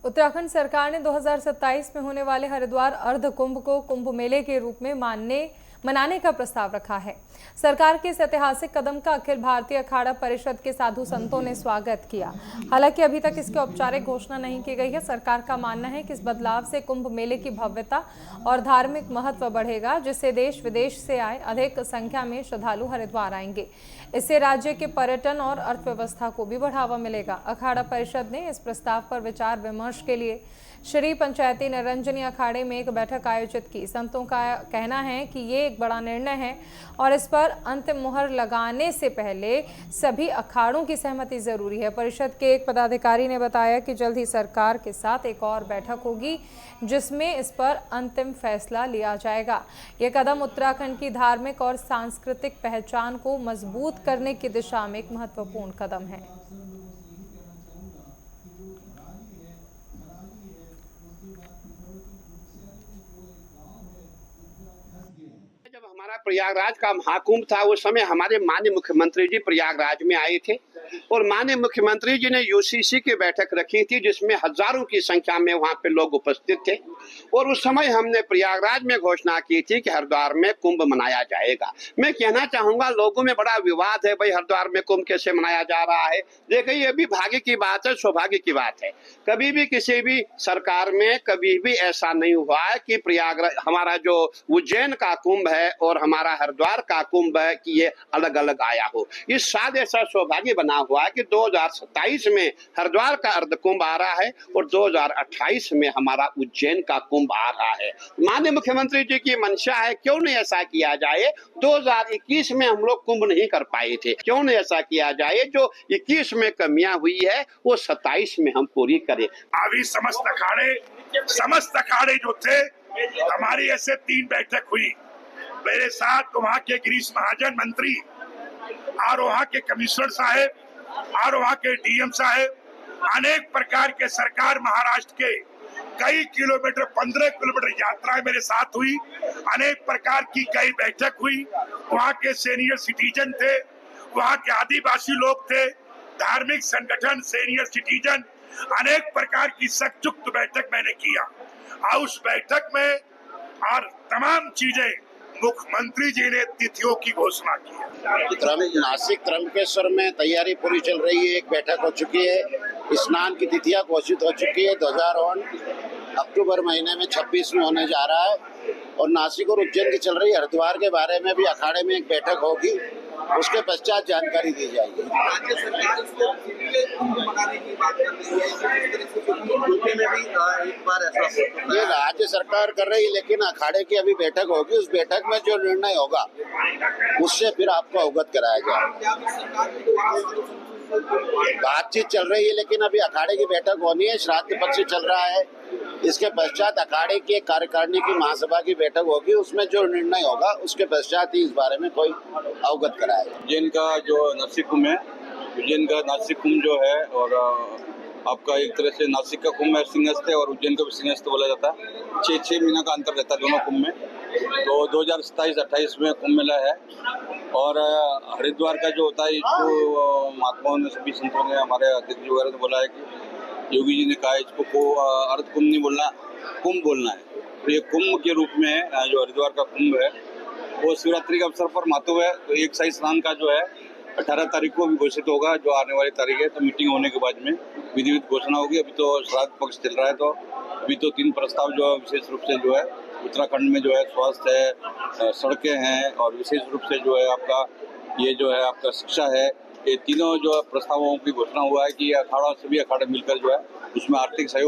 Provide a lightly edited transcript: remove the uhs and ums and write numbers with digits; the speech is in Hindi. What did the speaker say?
उत्तराखंड सरकार ने 2027 में होने वाले हरिद्वार अर्ध कुंभ को कुंभ मेले के रूप में मनाने का प्रस्ताव रखा है। सरकार के इस ऐतिहासिक कदम का अखिल भारतीय अखाड़ा परिषद के साधु संतों ने स्वागत किया। हालांकि अभी तक इसकी औपचारिक घोषणा नहीं की गई है। सरकार का मानना है कि इस बदलाव से कुंभ मेले की भव्यता और धार्मिक महत्व बढ़ेगा, जिससे देश विदेश से आए अधिक संख्या में श्रद्धालु हरिद्वार आएंगे। इससे राज्य के पर्यटन और अर्थव्यवस्था को भी बढ़ावा मिलेगा। अखाड़ा परिषद ने इस प्रस्ताव पर विचार विमर्श के लिए श्री पंचायती निरंजनी अखाड़े में एक बैठक आयोजित की। संतों का कहना है कि ये एक बड़ा निर्णय है और इस पर अंतिम मुहर लगाने से पहले सभी अखाड़ों की सहमति जरूरी है। परिषद के एक पदाधिकारी ने बताया कि जल्द ही सरकार के साथ एक और बैठक होगी, जिसमें इस पर अंतिम फैसला लिया जाएगा। ये कदम उत्तराखंड की धार्मिक और सांस्कृतिक पहचान को मजबूत करने की दिशा में एक महत्वपूर्ण कदम है। जब हमारा प्रयागराज का महाकुंभ था, उस समय हमारे माननीय मुख्यमंत्री जी प्रयागराज में आए थे और माननीय मुख्यमंत्री जी ने यूसीसी की बैठक रखी थी, जिसमें हजारों की संख्या में वहां पे लोग उपस्थित थे। और उस समय हमने प्रयागराज में घोषणा की थी कि हरिद्वार में कुंभ मनाया जाएगा। मैं कहना चाहूंगा, लोगों में बड़ा विवाद है, भाई हरिद्वार में कुंभ कैसे मनाया जा रहा है। देखिए, ये भी भाग्य की बात है, सौभाग्य की बात है। कभी भी किसी भी सरकार में कभी भी ऐसा नहीं हुआ है कि प्रयागराज हमारा जो उज्जैन का कुंभ है और हमारा हरिद्वार का कुंभ है कि ये अलग अलग आया हो। इस साल ऐसा सौभाग्य बना हुआ है कि 2027 में हरिद्वार का अर्ध कुंभ आ रहा है और 2028 में हमारा उज्जैन का कुंभ आ रहा है। माननीय मुख्यमंत्री जी की मंशा है, क्यों नहीं ऐसा किया जाए। 2021 में हम लोग कुंभ नहीं कर पाए थे, क्यों नहीं ऐसा किया जाए। जो 21 में कमियां हुई है वो 27 में हम पूरी करें। अभी समस्त अखाड़े जो थे, हमारी ऐसे 3 बैठक हुई। मेरे साथ वहाँ के गिरीश महाजन मंत्री और वहाँ के कमिश्नर साहब और वहाँ के डीएम साहब, अनेक प्रकार के सरकार महाराष्ट्र के कई किलोमीटर 15 किलोमीटर यात्रा मेरे साथ हुई। अनेक प्रकार की कई बैठक हुई। वहाँ के सीनियर सिटीजन थे, वहाँ के आदिवासी लोग थे, धार्मिक संगठन, सीनियर सिटीजन, अनेक प्रकार की सयुक्त बैठक मैंने किया। और उस बैठक में और तमाम चीजें मुख्यमंत्री जी ने तिथियों की घोषणा की है। नासिक त्र्यंबकेश्वर में तैयारी पूरी चल रही है। एक बैठक हो चुकी है, स्नान की तिथियां घोषित हो चुकी है। 2001 अक्टूबर महीने में 26 में होने जा रहा है और नासिक और उज्जैन की चल रही है। हरिद्वार के बारे में भी अखाड़े में एक बैठक होगी, उसके पश्चात जानकारी दी जाएगी। राज्य सरकार मनाने की बात कर रही है, में भी एक बार ऐसा ये राज्य सरकार कर रही है, लेकिन अखाड़े की अभी बैठक होगी। उस बैठक में जो निर्णय होगा उससे फिर आपको अवगत कराया जाएगा। बातचीत चल रही है, लेकिन अभी अखाड़े की बैठक होनी है, श्राद्ध पक्ष चल रहा है। इसके पश्चात अखाड़े के कार्यकारिणी की महासभा की बैठक होगी, उसमें जो निर्णय होगा उसके पश्चात ही इस बारे में कोई अवगत कराएगा। उज्जैन का जो नासिक कुंभ है, उज्जैन का नासिक कुंभ जो है, और आपका एक तरह से नासिक का कुंभ है सिंहस्थ है और उज्जैन का भी सिंहस्थ बोला जाता है। 6 महीना का अंतर रहता है दोनों कुंभ में। तो 2027-28 में कुंभ मेला है। और हरिद्वार का जो होता है, इसको महात्माओं ने, सभी संतों ने, हमारे अध्यक्ष वगैरह ने बोला है कि योगी जी ने कहा इसको अर्ध कुंभ नहीं बोलना, कुंभ बोलना है। तो ये कुंभ के रूप में जो हरिद्वार का कुंभ है वो शिवरात्रि के अवसर पर महत्व है। तो एक शाही स्नान का जो है 18 तारीख को भी घोषित होगा, जो आने वाली तारीख है। तो मीटिंग होने के बाद में विधिवत घोषणा होगी। अभी तो श्राद्ध पक्ष चल रहा है, तो अभी तो 3 प्रस्ताव जो है विशेष रूप से जो है उत्तराखंड में जो है स्वास्थ्य है, सड़कें हैं और विशेष रूप से जो है आपका ये जो है आपका शिक्षा है। ये तीनों जो प्रस्तावों की घोषणा हुआ है कि अखाड़ा, सभी अखाड़े मिलकर जो है उसमें आर्थिक सहयोग